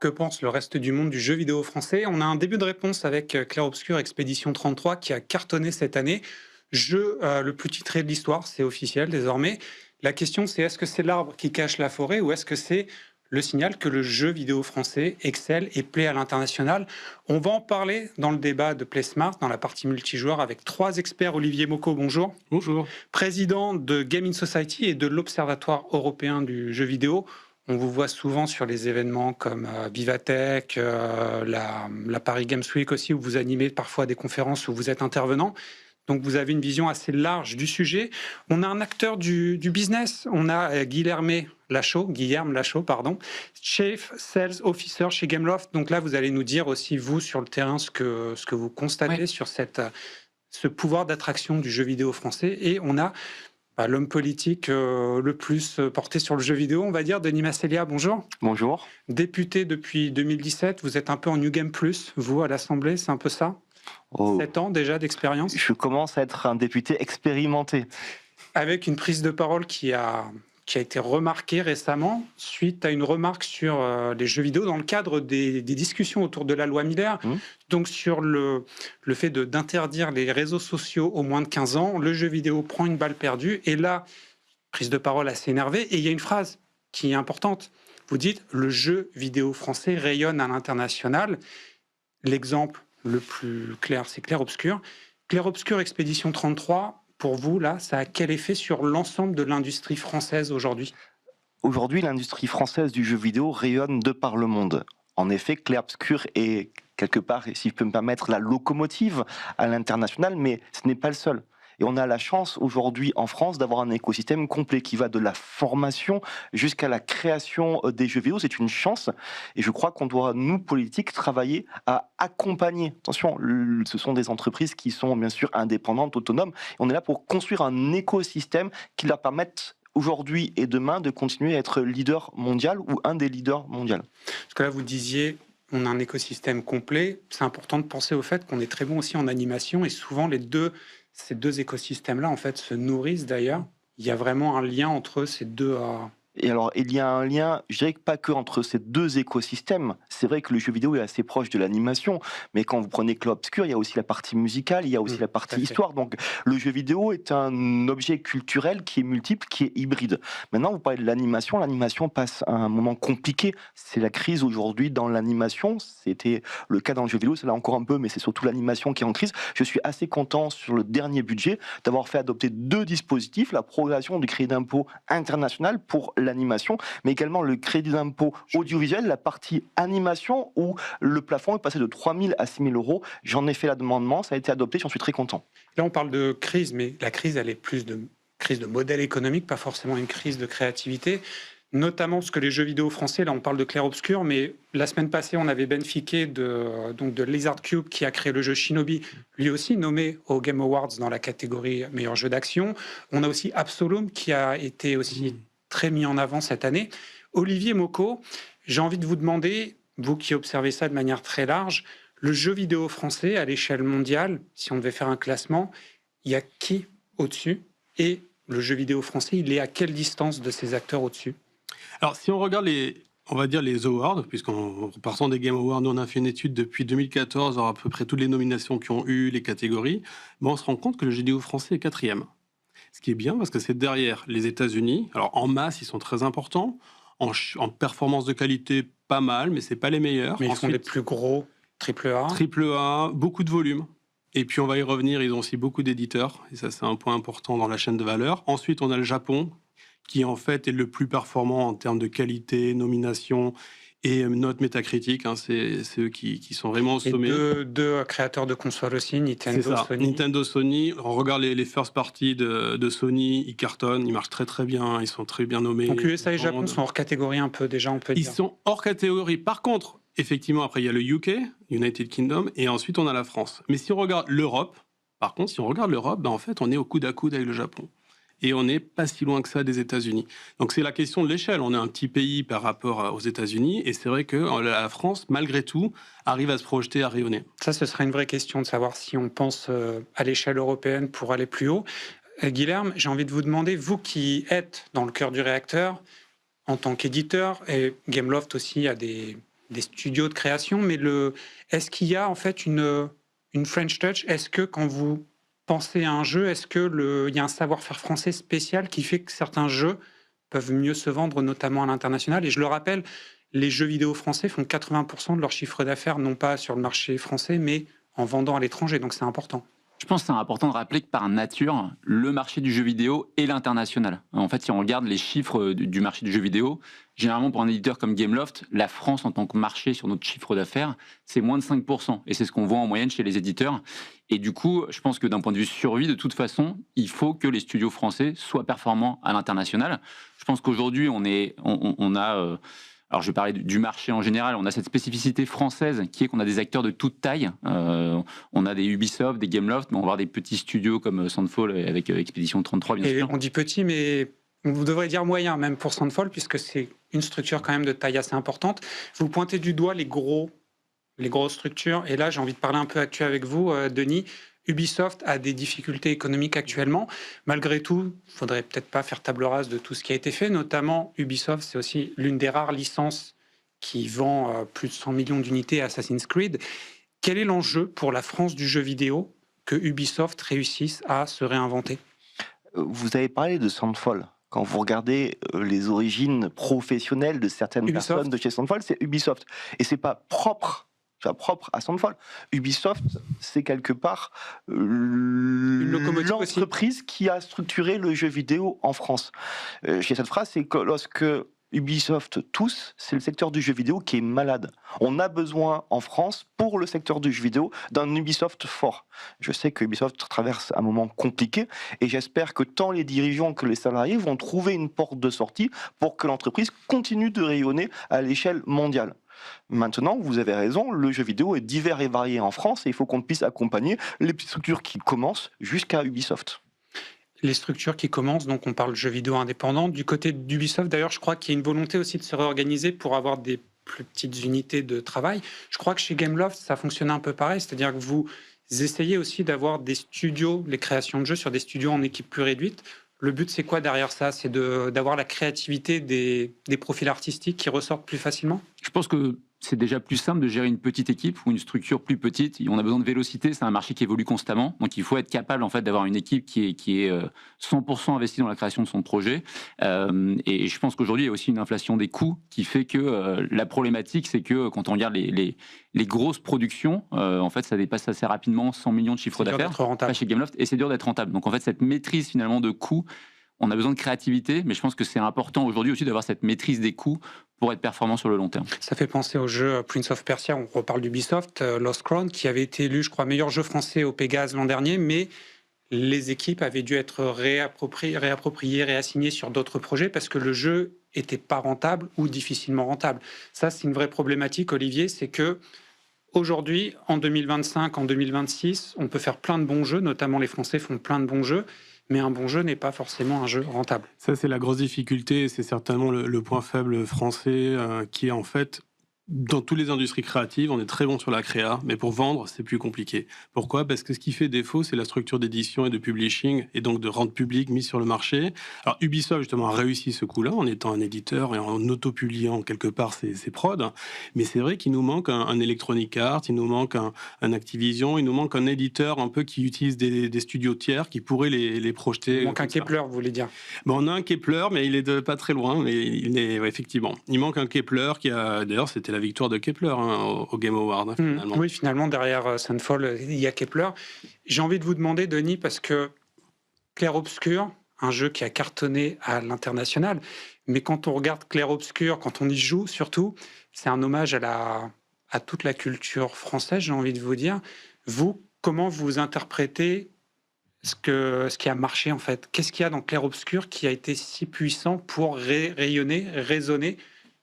Que pense le reste du monde du jeu vidéo français? On a un début de réponse avec Clair Obscur Expédition 33 qui a cartonné cette année. Jeu le plus titré de l'histoire, c'est officiel désormais. La question c'est est-ce que c'est l'arbre qui cache la forêt ou est-ce que c'est le signal que le jeu vidéo français excelle et plaît à l'international? On va en parler dans le débat de Play Smart, dans la partie multijoueur, avec trois experts. Olivier Mocco, bonjour. Bonjour. Président de Gaming Society et de l'Observatoire européen du jeu vidéo. On vous voit souvent sur les événements comme Vivatech, la Paris Games Week aussi, où vous animez parfois des conférences où vous êtes intervenant. Donc vous avez une vision assez large du sujet. On a un acteur du business, on a Guillerme Lachaud, pardon, Chief Sales Officer chez Gameloft. Donc là, vous allez nous dire aussi, vous, sur le terrain, ce que vous constatez Ouais. sur ce pouvoir d'attraction du jeu vidéo français. Et on a l'homme politique le plus porté sur le jeu vidéo, on va dire, Denis Massélia, bonjour. Bonjour. Député depuis 2017, vous êtes un peu en New Game Plus, vous, à l'Assemblée, c'est un peu ça? Oh, 7 ans déjà d'expérience, je commence à être un député expérimenté. avec une prise de parole qui a été remarquée récemment suite à une remarque sur les jeux vidéo dans le cadre des discussions autour de la loi Miller. Donc sur le fait d'interdire les réseaux sociaux aux moins de 15 ans, le jeu vidéo prend une balle perdue. Et là, prise de parole assez énervée. Et il y a une phrase qui est importante. Vous dites « le jeu vidéo français rayonne à l'international ». L'exemple le plus clair, c'est Clair Obscur. Clair Obscur Expédition 33, pour vous, là, ça a quel effet sur l'ensemble de l'industrie française aujourd'hui? Aujourd'hui, l'industrie française du jeu vidéo rayonne de par le monde. En effet, Clair Obscur est quelque part, si je peux me permettre, la locomotive à l'international, mais ce n'est pas le seul. Et on a la chance aujourd'hui en France d'avoir un écosystème complet qui va de la formation jusqu'à la création des jeux vidéo. C'est une chance et je crois qu'on doit, nous, politiques, travailler à accompagner. Attention, ce sont des entreprises qui sont bien sûr indépendantes, autonomes. On est là pour construire un écosystème qui leur permette aujourd'hui et demain de continuer à être leader mondial ou un des leaders mondiaux. Parce que là, vous disiez, on a un écosystème complet. C'est important de penser au fait qu'on est très bon aussi en animation et souvent ces deux écosystèmes-là, en fait, se nourrissent d'ailleurs. Il y a vraiment un lien entre ces deux. Et alors, il y a un lien, je dirais que pas que entre ces deux écosystèmes. C'est vrai que le jeu vidéo est assez proche de l'animation, mais quand vous prenez Clair Obscur, il y a aussi la partie musicale, il y a aussi la Tout à partie fait. histoire. Donc, le jeu vidéo est un objet culturel qui est multiple, qui est hybride. Maintenant, vous parlez de l'animation. L'animation passe à un moment compliqué. C'est la crise aujourd'hui dans l'animation. C'était le cas dans le jeu vidéo, c'est là encore un peu, mais c'est surtout l'animation qui est en crise. Je suis assez content sur le dernier budget d'avoir fait adopter deux dispositifs, la progression du crédit d'impôt international pour l'animation, mais également le crédit d'impôt audiovisuel, la partie animation où le plafond est passé de 3 000 à 6 000 euros. J'en ai fait l'amendement, ça a été adopté, j'en suis très content. Là, on parle de crise, mais la crise, elle est plus de crise de modèle économique, pas forcément une crise de créativité. Notamment parce que les jeux vidéo français, là on parle de Clair Obscur, mais la semaine passée on avait Ben Fiquet de Lizard Cube qui a créé le jeu Shinobi, lui aussi nommé aux Game Awards dans la catégorie meilleur jeu d'action. On a aussi Absolum qui a été aussi très mis en avant cette année. Olivier Mocco, j'ai envie de vous demander, vous qui observez ça de manière très large, le jeu vidéo français à l'échelle mondiale, si on devait faire un classement, il y a qui au-dessus? Et le jeu vidéo français, il est à quelle distance de ces acteurs au-dessus? Alors, si on regarde on va dire les awards, puisqu'en partant des Game Awards, nous on a fait une étude depuis 2014, à peu près toutes les nominations qui ont eu, les catégories, on se rend compte que le jeu vidéo français est quatrième. Ce qui est bien, parce que c'est derrière les États-Unis. Alors, en masse, ils sont très importants. En performance de qualité, pas mal, mais c'est pas les meilleurs. Mais ils Ensuite, font les plus gros triple A. triple A, beaucoup de volume. Et puis on va y revenir, ils ont aussi beaucoup d'éditeurs, et ça c'est un point important dans la chaîne de valeur. Ensuite on a le Japon, qui en fait est le plus performant en termes de qualité, nomination et note métacritique. C'est eux qui sont vraiment au Et sommet. deux créateurs de consoles aussi, C'est Nintendo, ça, Sony. Nintendo, Sony. On regarde les first parties de Sony, ils cartonnent, ils marchent très très bien, ils sont très bien nommés. Donc USA et Japon sont hors catégorie un peu déjà, on peut Ils dire. sont hors catégorie. Par contre, effectivement, après il y a le UK, United Kingdom, et ensuite on a la France. Mais si on regarde l'Europe, par contre, si on regarde l'Europe, en fait, on est au coude à coude avec le Japon. Et on n'est pas si loin que ça des États-Unis. Donc c'est la question de l'échelle. On est un petit pays par rapport aux États-Unis, et c'est vrai que la France, malgré tout, arrive à se projeter, à rayonner. Ça, ce serait une vraie question de savoir si on pense à l'échelle européenne pour aller plus haut. Guilherme, j'ai envie de vous demander, vous qui êtes dans le cœur du réacteur, en tant qu'éditeur, et Gameloft aussi a des des studios de création, mais est-ce qu'il y a en fait une French touch? Est-ce que quand vous pensez à un jeu, est-ce que il y a un savoir-faire français spécial qui fait que certains jeux peuvent mieux se vendre, notamment à l'international? Et je le rappelle, les jeux vidéo français font 80% de leur chiffre d'affaires, non pas sur le marché français, mais en vendant à l'étranger, donc c'est important. Je pense que c'est important de rappeler que par nature, le marché du jeu vidéo est l'international. En fait, si on regarde les chiffres du marché du jeu vidéo, généralement pour un éditeur comme Gameloft, la France en tant que marché sur notre chiffre d'affaires, c'est moins de 5%. Et c'est ce qu'on voit en moyenne chez les éditeurs. Et du coup, je pense que d'un point de vue survie, de toute façon, il faut que les studios français soient performants à l'international. Je pense qu'aujourd'hui, on a... alors je vais parler du marché en général, on a cette spécificité française qui est qu'on a des acteurs de toute taille. On a des Ubisoft, des Gameloft, mais on va avoir des petits studios comme Sandfall avec Expedition 33 bien sûr. On dit petit, mais vous devrez dire moyen même pour Sandfall, puisque c'est une structure quand même de taille assez importante. Vous pointez du doigt les grosses structures, et là j'ai envie de parler un peu actuel avec vous, Denis. Ubisoft a des difficultés économiques actuellement. Malgré tout, il ne faudrait peut-être pas faire table rase de tout ce qui a été fait. Notamment, Ubisoft, c'est aussi l'une des rares licences qui vend plus de 100 millions d'unités à Assassin's Creed. Quel est l'enjeu pour la France du jeu vidéo que Ubisoft réussisse à se réinventer? Vous avez parlé de Sandfall. Quand vous regardez les origines professionnelles de certaines personnes de chez Sandfall, c'est Ubisoft. Et c'est pas propre à Sandfall. Ubisoft, c'est quelque part l'entreprise qui a structuré le jeu vidéo en France. Chez cette phrase, c'est que lorsque Ubisoft tous, c'est le secteur du jeu vidéo qui est malade. On a besoin en France, pour le secteur du jeu vidéo, d'un Ubisoft fort. Je sais que Ubisoft traverse un moment compliqué et j'espère que tant les dirigeants que les salariés vont trouver une porte de sortie pour que l'entreprise continue de rayonner à l'échelle mondiale. Maintenant, vous avez raison, le jeu vidéo est divers et varié en France et il faut qu'on puisse accompagner les petites structures qui commencent jusqu'à Ubisoft. Les structures qui commencent, donc on parle de jeux vidéo indépendants. Du côté d'Ubisoft, d'ailleurs, je crois qu'il y a une volonté aussi de se réorganiser pour avoir des plus petites unités de travail. Je crois que chez Gameloft, ça fonctionne un peu pareil, c'est-à-dire que vous essayez aussi d'avoir des studios, les créations de jeux sur des studios en équipe plus réduite. Le but, c'est quoi derrière ça? C'est d'avoir la créativité des profils artistiques qui ressortent plus facilement? Je pense que c'est déjà plus simple de gérer une petite équipe ou une structure plus petite. On a besoin de vélocité, c'est un marché qui évolue constamment. Donc il faut être capable en fait, d'avoir une équipe qui est 100% investie dans la création de son projet. Et je pense qu'aujourd'hui, il y a aussi une inflation des coûts qui fait que la problématique, c'est que quand on regarde les grosses productions, en fait, ça dépasse assez rapidement 100 millions de chiffre d'affaires, pas chez Gameloft, et c'est dur d'être rentable. Donc en fait, cette maîtrise finalement de coûts, on a besoin de créativité, mais je pense que c'est important aujourd'hui aussi d'avoir cette maîtrise des coûts pour être performant sur le long terme. Ça fait penser au jeu Prince of Persia, on reparle d'Ubisoft, Lost Crown, qui avait été élu, je crois, meilleur jeu français au Pégase l'an dernier, mais les équipes avaient dû être réappropriées, réassignées sur d'autres projets parce que le jeu n'était pas rentable ou difficilement rentable. Ça, c'est une vraie problématique, Olivier, c'est que aujourd'hui, en 2025, en 2026, on peut faire plein de bons jeux, notamment les Français font plein de bons jeux, mais un bon jeu n'est pas forcément un jeu rentable. Ça, c'est la grosse difficulté, c'est certainement le point faible français qui est en fait, dans toutes les industries créatives, on est très bon sur la créa, mais pour vendre, c'est plus compliqué. Pourquoi? Parce que ce qui fait défaut, c'est la structure d'édition et de publishing, et donc de rente publique mise sur le marché. Alors Ubisoft, justement, a réussi ce coup-là, en étant un éditeur et en auto-publiant quelque part ses prods, mais c'est vrai qu'il nous manque un Electronic Arts, il nous manque un Activision, il nous manque un éditeur un peu qui utilise des studios tiers qui pourraient les projeter. Il manque un Kepler, vous voulez dire? Bon, on a un Kepler, mais il est pas très loin, mais ouais, effectivement. Il manque un Kepler qui a, d'ailleurs, c'était la victoire de Kepler au Game Award. Finalement. Oui, finalement, derrière Sandfall, il y a Kepler. J'ai envie de vous demander, Denis, parce que Clair Obscur, un jeu qui a cartonné à l'international, mais quand on regarde Clair Obscur, quand on y joue surtout, c'est un hommage à toute la culture française, j'ai envie de vous dire. Vous, comment vous interprétez ce qui a marché en fait? Qu'est-ce qu'il y a dans Clair Obscur qui a été si puissant pour rayonner, résonner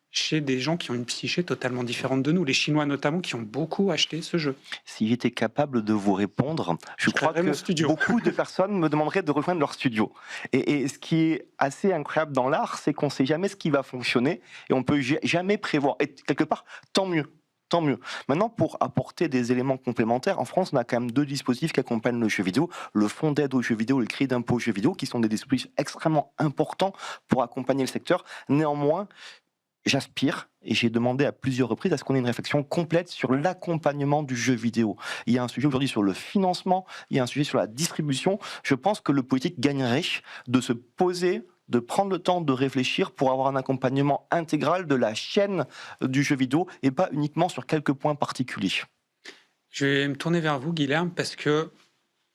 chez des gens qui ont une psyché totalement différente de nous, les Chinois notamment, qui ont beaucoup acheté ce jeu? Si j'étais capable de vous répondre, je crois que beaucoup de personnes me demanderaient de rejoindre leur studio. Et ce qui est assez incroyable dans l'art, c'est qu'on ne sait jamais ce qui va fonctionner et on ne peut jamais prévoir. Et quelque part, tant mieux. Tant mieux. Maintenant, pour apporter des éléments complémentaires, en France, on a quand même 2 dispositifs qui accompagnent le jeu vidéo. Le fonds d'aide aux jeux vidéo et le crédit d'impôt aux jeux vidéo, qui sont des dispositifs extrêmement importants pour accompagner le secteur. Néanmoins, j'aspire, et j'ai demandé à plusieurs reprises à ce qu'on ait une réflexion complète sur l'accompagnement du jeu vidéo. Il y a un sujet aujourd'hui sur le financement, il y a un sujet sur la distribution. Je pense que le politique gagnerait de se poser, de prendre le temps de réfléchir pour avoir un accompagnement intégral de la chaîne du jeu vidéo et pas uniquement sur quelques points particuliers. Je vais me tourner vers vous, Guilherme, parce que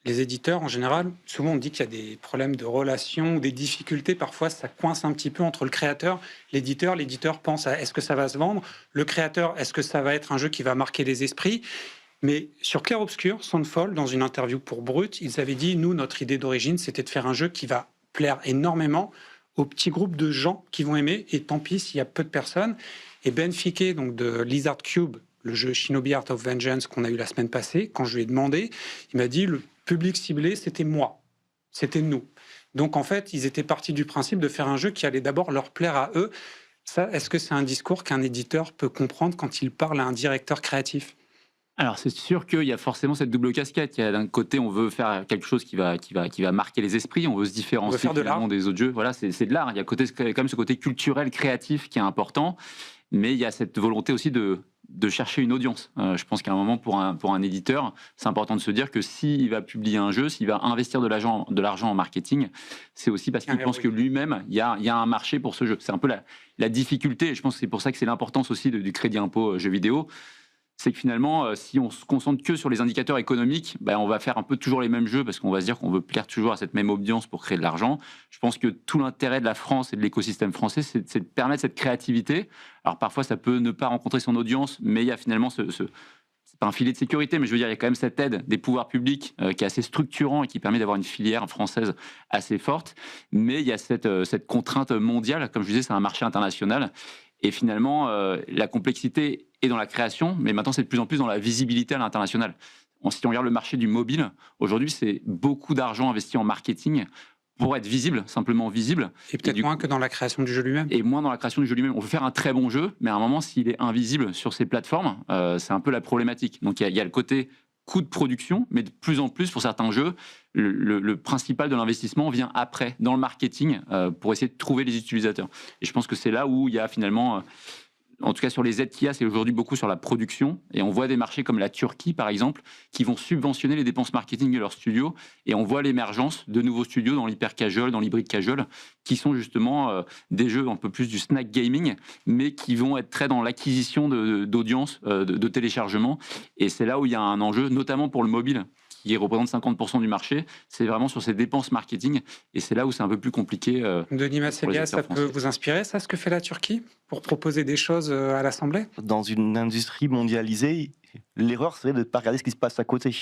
les éditeurs, en général, souvent on dit qu'il y a des problèmes de relations ou des difficultés. Parfois, ça coince un petit peu entre le créateur, l'éditeur. L'éditeur pense à est-ce que ça va se vendre? Le créateur, est-ce que ça va être un jeu qui va marquer les esprits? Mais sur Clair Obscur, Soundfall, dans une interview pour Brut, ils avaient dit, nous, notre idée d'origine, c'était de faire un jeu qui va plaire énormément aux petits groupes de gens qui vont aimer, et tant pis s'il y a peu de personnes. Et Ben Fiquet, donc de Lizard Cube, le jeu Shinobi Art of Vengeance qu'on a eu la semaine passée, quand je lui ai demandé, il m'a dit, le public ciblé, c'était moi, c'était nous. Donc en fait, ils étaient partis du principe de faire un jeu qui allait d'abord leur plaire à eux. Ça, est-ce que c'est un discours qu'un éditeur peut comprendre quand il parle à un directeur créatif? Alors c'est sûr qu'il y a forcément cette double casquette. Il y a d'un côté, on veut faire quelque chose qui va marquer les esprits, on veut se différencier faire de finalement des autres jeux. Voilà, c'est de l'art. Il y a quand même ce côté culturel, créatif qui est important, mais il y a cette volonté aussi de chercher une audience. Je pense qu'à un moment, pour un éditeur, c'est important de se dire que s'il va publier un jeu, s'il va investir de l'argent en marketing, c'est aussi parce qu'il pense que lui-même, il y a un marché pour ce jeu. C'est un peu la difficulté, et je pense que c'est pour ça que c'est l'importance aussi du crédit impôt jeux vidéo. C'est que finalement, si on se concentre que sur les indicateurs économiques, on va faire un peu toujours les mêmes jeux parce qu'on va se dire qu'on veut plaire toujours à cette même audience pour créer de l'argent. Je pense que tout l'intérêt de la France et de l'écosystème français, c'est de permettre cette créativité. Alors parfois, ça peut ne pas rencontrer son audience, mais il y a finalement c'est pas un filet de sécurité, mais je veux dire, il y a quand même cette aide des pouvoirs publics qui est assez structurant et qui permet d'avoir une filière française assez forte. Mais il y a cette contrainte mondiale, comme je disais, c'est un marché international. Et finalement, la complexité est dans la création, mais maintenant c'est de plus en plus dans la visibilité à l'international. Si on regarde le marché du mobile, aujourd'hui c'est beaucoup d'argent investi en marketing pour être visible, simplement visible. Et peut-être moins que dans la création du jeu lui-même. Et moins dans la création du jeu lui-même. On veut faire un très bon jeu, mais à un moment, s'il est invisible sur ces plateformes, c'est un peu la problématique. Donc il y a le côté coût de production, mais de plus en plus, pour certains jeux, le principal de l'investissement vient après, dans le marketing, pour essayer de trouver les utilisateurs. Et je pense que c'est là où il y a finalement... en tout cas, sur les aides qu'il y a, c'est aujourd'hui beaucoup sur la production. Et on voit des marchés comme la Turquie, par exemple, qui vont subventionner les dépenses marketing de leurs studios. Et on voit l'émergence de nouveaux studios dans l'hyper casual, dans l'hybride casual, qui sont justement des jeux un peu plus du snack gaming, mais qui vont être très dans l'acquisition d'audience, de téléchargement. Et c'est là où il y a un enjeu, notamment pour le mobile, qui représente 50% du marché, c'est vraiment sur ces dépenses marketing, et c'est là où c'est un peu plus compliqué. Denis Massélia, ça peut vous inspirer, ça, ce que fait la Turquie, pour proposer des choses à l'Assemblée? Dans une industrie mondialisée, l'erreur serait de ne pas regarder ce qui se passe à côté.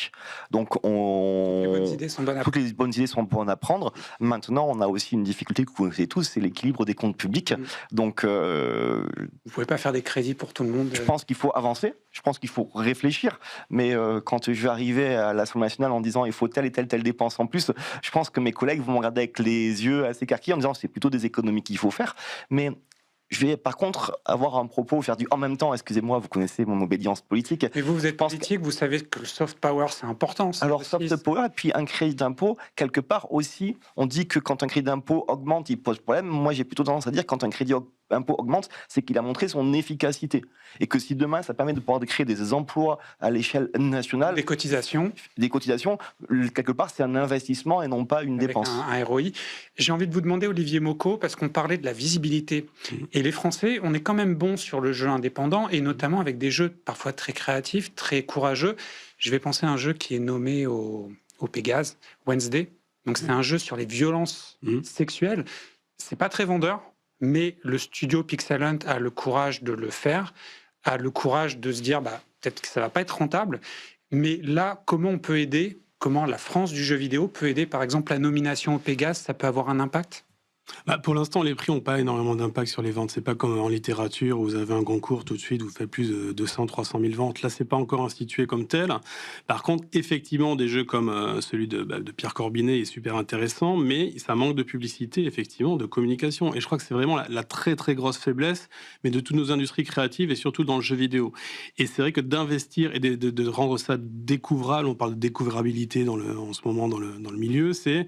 Donc, Les bonnes idées sont bonnes à toutes les bonnes idées sont bonnes à prendre. Maintenant, on a aussi une difficulté que vous connaissez tous, c'est l'équilibre des comptes publics. Donc, vous ne pouvez pas faire des crédits pour tout le monde. Je pense qu'il faut avancer, je pense qu'il faut réfléchir. Mais quand je vais arriver à l'Assemblée nationale en disant il faut telle et telle dépense en plus, je pense que mes collègues vont me regarder avec les yeux assez écarquillés en disant c'est plutôt des économies qu'il faut faire. Mais je vais par contre avoir un propos, faire du en même temps, excusez-moi, vous connaissez mon obédience politique. Mais vous êtes politique, vous savez que le soft power, c'est important. Alors, soft power, et puis un crédit d'impôt, quelque part aussi, on dit que quand un crédit d'impôt augmente, il pose problème. Moi, j'ai plutôt tendance à dire que quand un crédit d'impôt augmente, c'est qu'il a montré son efficacité. Et que si demain, ça permet de pouvoir créer des emplois à l'échelle nationale... Des cotisations, quelque part, c'est un investissement et non pas une dépense. Un ROI. J'ai envie de vous demander, Olivier Mocco, parce qu'on parlait de la visibilité. Et les Français, on est quand même bons sur le jeu indépendant, et notamment avec des jeux parfois très créatifs, très courageux. Je vais penser à un jeu qui est nommé au Pégase, Wednesday. Donc c'est un jeu sur les violences sexuelles. C'est pas très vendeur, mais le studio Pixel Hunt a le courage de le faire, a le courage de se dire peut-être que ça va pas être rentable. Mais là, comment on peut aider? Comment la France du jeu vidéo peut aider, par exemple, la nomination au Pégase? Ça peut avoir un impact? Pour l'instant, les prix n'ont pas énormément d'impact sur les ventes. C'est pas comme en littérature où vous avez un concours tout de suite, vous faites plus de 200, 300 000 ventes. Là, c'est pas encore institué comme tel. Par contre, effectivement, des jeux comme celui de Pierre Corbinet est super intéressant, mais ça manque de publicité, effectivement, de communication. Et je crois que c'est vraiment la très très grosse faiblesse, mais de toutes nos industries créatives et surtout dans le jeu vidéo. Et c'est vrai que d'investir et de rendre ça découvrable, on parle de découvrabilité en ce moment dans le milieu, c'est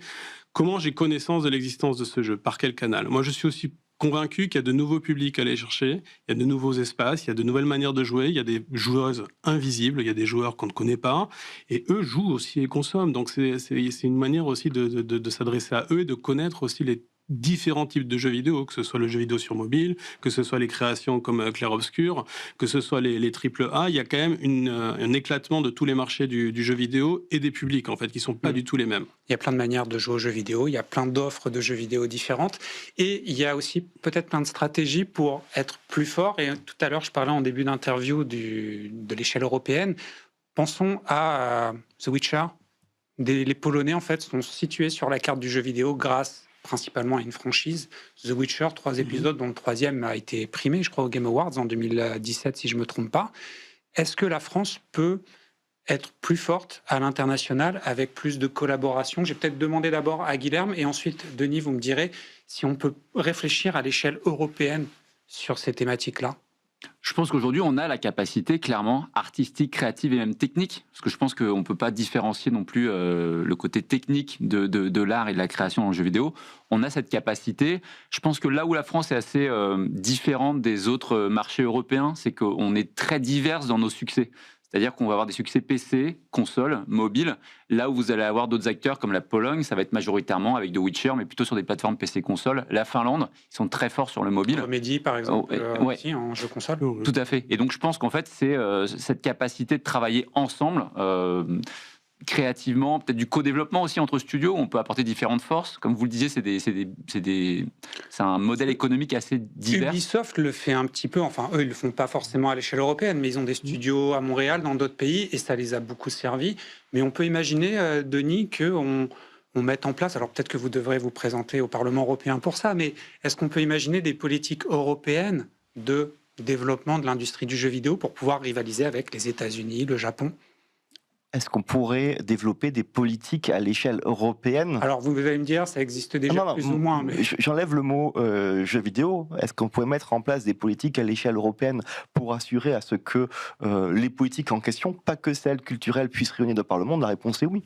comment j'ai connaissance de l'existence de ce jeu, par quel canal. Moi, je suis aussi convaincu qu'il y a de nouveaux publics à aller chercher, il y a de nouveaux espaces, il y a de nouvelles manières de jouer, il y a des joueuses invisibles, il y a des joueurs qu'on ne connaît pas, et eux jouent aussi et consomment. Donc c'est une manière aussi de s'adresser à eux et de connaître aussi les différents types de jeux vidéo, que ce soit le jeu vidéo sur mobile, que ce soit les créations comme Clair Obscur, que ce soit les AAA, il y a quand même un éclatement de tous les marchés du jeu vidéo et des publics, en fait, qui ne sont pas du tout les mêmes. Il y a plein de manières de jouer aux jeux vidéo, il y a plein d'offres de jeux vidéo différentes, et il y a aussi peut-être plein de stratégies pour être plus fort. Et tout à l'heure, je parlais en début d'interview de l'échelle européenne. Pensons à The Witcher. Les Polonais, en fait, sont situés sur la carte du jeu vidéo grâce principalement à une franchise, The Witcher, 3 épisodes, dont le 3e a été primé, je crois, aux Game Awards en 2017, si je ne me trompe pas. Est-ce que la France peut être plus forte à l'international avec plus de collaboration? J'ai peut-être demandé d'abord à Guilherme, et ensuite, Denis, vous me direz si on peut réfléchir à l'échelle européenne sur ces thématiques-là. Je pense qu'aujourd'hui, on a la capacité, clairement, artistique, créative et même technique, parce que je pense qu'on ne peut pas différencier non plus le côté technique de l'art et de la création dans le jeu vidéo. On a cette capacité. Je pense que là où la France est assez différente des autres marchés européens, c'est qu'on est très divers dans nos succès. C'est-à-dire qu'on va avoir des succès PC, console, mobile. Là où vous allez avoir d'autres acteurs comme la Pologne, ça va être majoritairement avec The Witcher, mais plutôt sur des plateformes PC-console. La Finlande, ils sont très forts sur le mobile. Remedy, par exemple, ouais. aussi en jeu console. Tout à fait. Et donc je pense qu'en fait, c'est cette capacité de travailler ensemble, créativement, peut-être du co-développement aussi entre studios, on peut apporter différentes forces. Comme vous le disiez, c'est un modèle économique assez divers. Ubisoft le fait un petit peu, enfin eux ils le font pas forcément à l'échelle européenne, mais ils ont des studios à Montréal, dans d'autres pays, et ça les a beaucoup servi. Mais on peut imaginer, Denis, qu'on mette en place, alors peut-être que vous devrez vous présenter au Parlement européen pour ça, mais est-ce qu'on peut imaginer des politiques européennes de développement de l'industrie du jeu vidéo pour pouvoir rivaliser avec les États-Unis, le Japon ? Est-ce qu'on pourrait développer des politiques à l'échelle européenne? Alors vous allez me dire, ça existe déjà plus ou moins. Mais... J'enlève le mot jeu vidéo. Est-ce qu'on pourrait mettre en place des politiques à l'échelle européenne pour assurer à ce que les politiques en question, pas que celles culturelles, puissent rayonner de par le monde? La réponse est oui.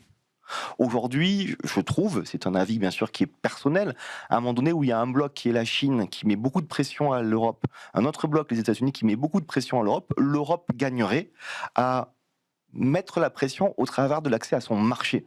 Aujourd'hui, je trouve, c'est un avis bien sûr qui est personnel, à un moment donné où il y a un bloc qui est la Chine, qui met beaucoup de pression à l'Europe, un autre bloc, les États-Unis, qui met beaucoup de pression à l'Europe, l'Europe gagnerait à mettre la pression au travers de l'accès à son marché.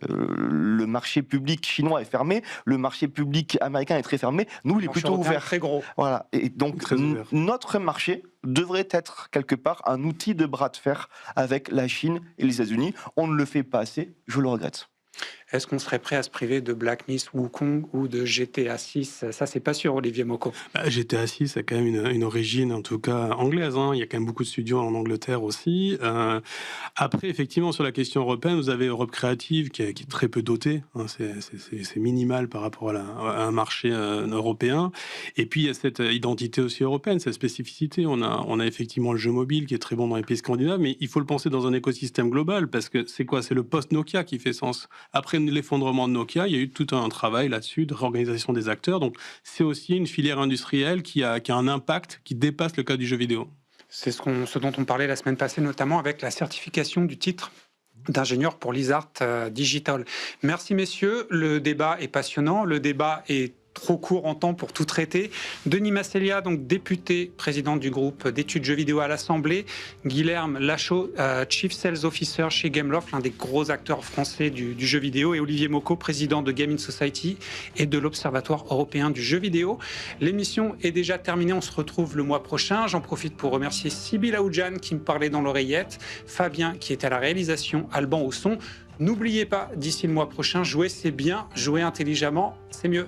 Le marché public chinois est fermé, le marché public américain est très fermé, nous il est plutôt ouvert. Très gros. Voilà. Et donc notre marché devrait être quelque part un outil de bras de fer avec la Chine et les États-Unis. On ne le fait pas assez, je le regrette. Est-ce qu'on serait prêt à se priver de Black Myth Wukong ou de GTA 6? Ça, c'est pas sûr, Olivier Mocco. GTA 6 a quand même une origine, en tout cas anglaise. Il y a quand même beaucoup de studios en Angleterre aussi. Après, effectivement, sur la question européenne, vous avez Europe Créative qui est très peu dotée. C'est minimal par rapport à un marché européen. Et puis, il y a cette identité aussi européenne, cette spécificité. On a effectivement le jeu mobile qui est très bon dans les pays scandinaves, mais il faut le penser dans un écosystème global parce que c'est quoi? C'est le post-Nokia qui fait sens. Après l'effondrement de Nokia, il y a eu tout un travail là-dessus de réorganisation des acteurs. Donc, c'est aussi une filière industrielle qui a un impact qui dépasse le cas du jeu vidéo. C'est ce dont on parlait la semaine passée, notamment avec la certification du titre d'ingénieur pour l'Isart Digital. Merci messieurs, le débat est passionnant, le débat est trop court en temps pour tout traiter. Denis Masselia, donc député, président du groupe d'études jeux vidéo à l'Assemblée. Guilherme Lachaud, Chief Sales Officer chez Gameloft, l'un des gros acteurs français du jeu vidéo. Et Olivier Mocco, président de Game in Society et de l'Observatoire européen du jeu vidéo. L'émission est déjà terminée, on se retrouve le mois prochain. J'en profite pour remercier Sybille Aoudjan qui me parlait dans l'oreillette, Fabien qui est à la réalisation, Alban au son. N'oubliez pas, d'ici le mois prochain, jouer c'est bien, jouer intelligemment c'est mieux.